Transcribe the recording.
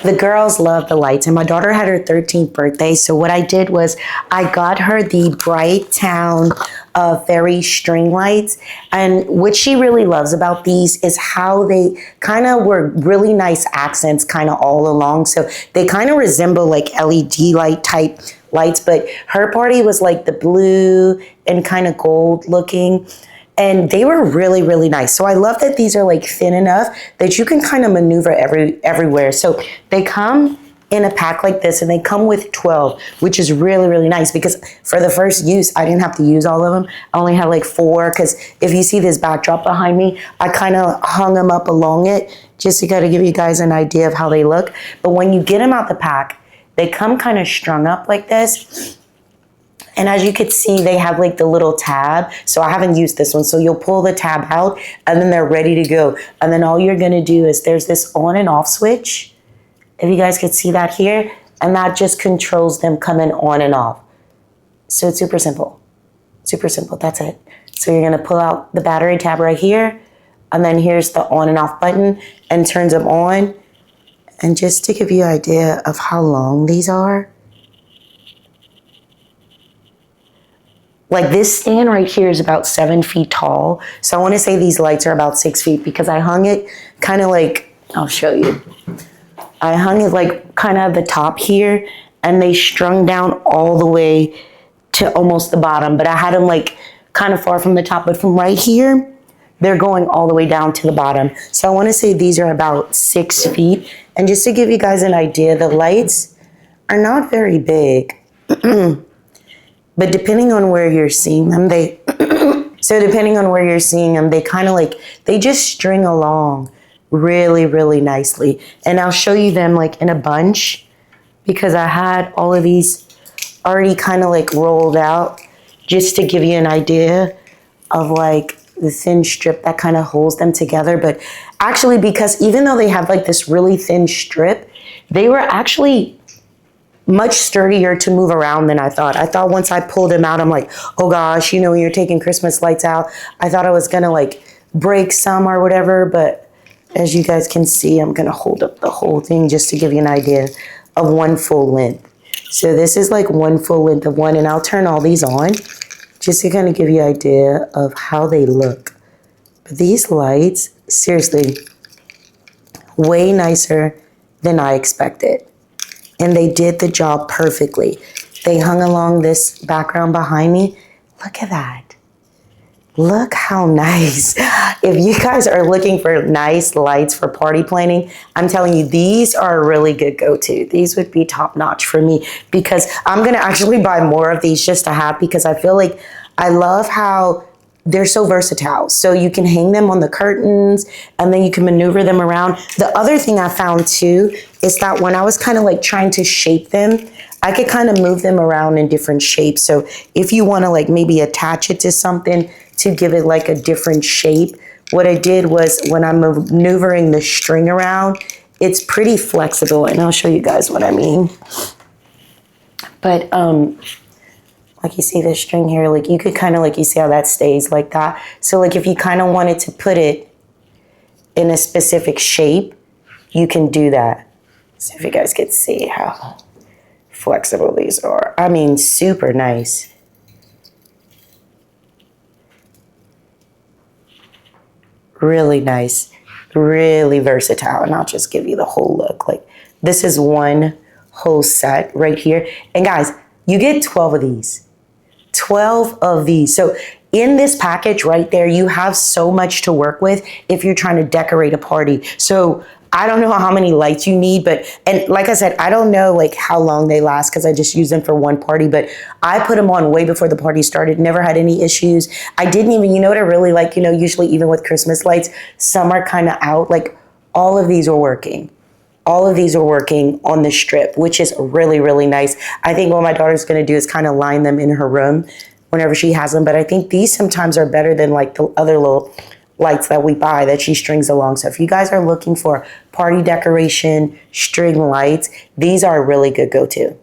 The girls love the lights, and my daughter had her 13th birthday. So what I did was I got her the Brightown fairy string lights. And what she really loves about these is how they kind of were really nice accents kind of all along. So they kind of resemble like LED light type lights, but her party was like the blue and kind of gold looking. And they were really, really nice. So I love that these are like thin enough that you can kind of maneuver everywhere. So they come in a pack like this, and they come with 12, which is really, really nice, because for the first use, I didn't have to use all of them. I only had like 4, because if you see this backdrop behind me, I kind of hung them up along it just to kind of give you guys an idea of how they look. But when you get them out the pack, they come kind of strung up like this. And as you could see, they have like the little tab. So I haven't used this one. So you'll pull the tab out and then they're ready to go. And then all you're gonna do is there's this on and off switch. If you guys could see that here, and that just controls them coming on and off. So it's super simple, that's it. So you're gonna pull out the battery tab right here, and then here's the on and off button, and turns them on. And just to give you an idea of how long these are, like this stand right here is about 7 feet tall. So I want to say these lights are about 6 feet, because I hung it kind of like, I'll show you. I hung it like kind of at the top here, and they strung down all the way to almost the bottom, but I had them like kind of far from the top, but from right here, they're going all the way down to the bottom. So I want to say these are about 6 feet. And just to give you guys an idea, the lights are not very big. But depending on where you're seeing them, they kind of like, they just string along really, really nicely. And I'll show you them like in a bunch, because I had all of these already kind of like rolled out, just to give you an idea of like the thin strip that kind of holds them together. But actually, because even though they have like this really thin strip, they were actually much sturdier to move around than I thought. I thought once I pulled them out, I'm like, oh gosh, you know, when you're taking Christmas lights out, I thought I was gonna like break some or whatever, but as you guys can see, I'm gonna hold up the whole thing just to give you an idea of one full length. So this is like one full length of one, and I'll turn all these on just to kind of give you an idea of how they look. But these lights, seriously, way nicer than I expected. And they did the job perfectly. They hung along this background behind me. Look at that. Look how nice. If you guys are looking for nice lights for party planning, I'm telling you, these are a really good go-to. These would be top notch for me, because I'm gonna actually buy more of these just to have, because I feel like I love how they're so versatile. So you can hang them on the curtains, and then you can maneuver them around. The other thing I found too is that when I was kind of like trying to shape them, I could kind of move them around in different shapes. So if you want to like maybe attach it to something to give it like a different shape, what I did was when I'm maneuvering the string around, it's pretty flexible, and I'll show you guys what I mean. But like you see the string here, like you could kind of like, you see how that stays like that. So like if you kind of wanted to put it in a specific shape, you can do that. So if you guys could see how flexible these are. I mean, super nice. Really nice, really versatile. And I'll just give you the whole look. Like this is one whole set right here. And guys, you get 12 of these. 12 of these. So in this package right there, you have so much to work with if you're trying to decorate a party. So I don't know how many lights you need, but, and like I said, I don't know like how long they last, because I just use them for one party, but I put them on way before the party started, never had any issues. I didn't even, you know what I really like, you know, usually even with Christmas lights, some are kind of out, like all of these are working. All of these are working on the strip, which is really, really nice. I think what my daughter's gonna do is kind of line them in her room whenever she has them, but I think these sometimes are better than like the other little lights that we buy that she strings along. So if you guys are looking for party decoration, string lights, these are a really good go-to.